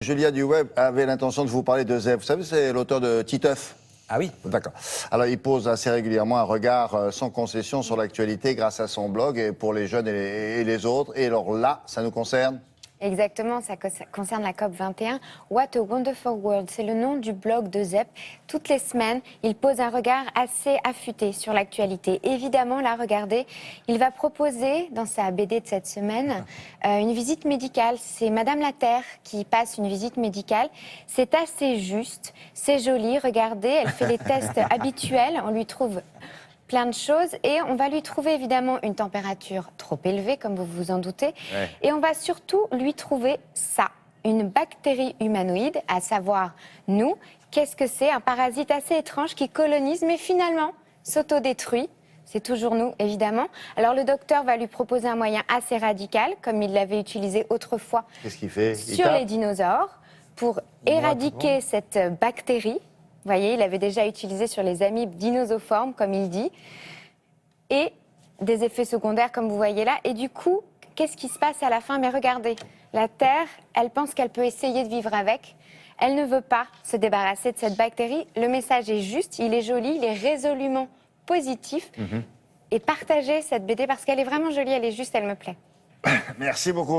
Julia du Web avait l'intention de vous parler de Zève. Vous savez, c'est l'auteur de Titeuf. Ah oui. D'accord. Alors, il pose assez régulièrement un regard sans concession sur l'actualité grâce à son blog et pour les jeunes et les autres. Et alors là, ça nous concerne. Exactement, ça concerne la COP 21. What a Wonderful World, c'est le nom du blog de Zep. Toutes les semaines, il pose un regard assez affûté sur l'actualité. Évidemment, là, regardez, il va proposer dans sa BD de cette semaine une visite médicale. C'est Madame la Terre qui passe une visite médicale. C'est assez juste, c'est joli, regardez, elle fait les tests habituels, on lui trouve plein de choses et on va lui trouver évidemment une température trop élevée, comme vous vous en doutez. Ouais. Et on va surtout lui trouver ça, une bactérie humanoïde, à savoir nous. Qu'est-ce que c'est? Un parasite assez étrange qui colonise mais finalement s'autodétruit. C'est toujours nous, évidemment. Alors le docteur va lui proposer un moyen assez radical, comme il l'avait utilisé autrefois. Qu'est-ce qu'il fait? Sur les dinosaures, pour éradiquer cette bactérie. Vous voyez, il avait déjà utilisé sur les amibes dinosoformes, comme il dit, et des effets secondaires, comme vous voyez là. Et du coup, qu'est-ce qui se passe à la fin? Mais regardez, la Terre, elle pense qu'elle peut essayer de vivre avec. Elle ne veut pas se débarrasser de cette bactérie. Le message est juste, il est joli, il est résolument positif. Et partagez cette BD parce qu'elle est vraiment jolie, elle est juste, elle me plaît. Merci beaucoup.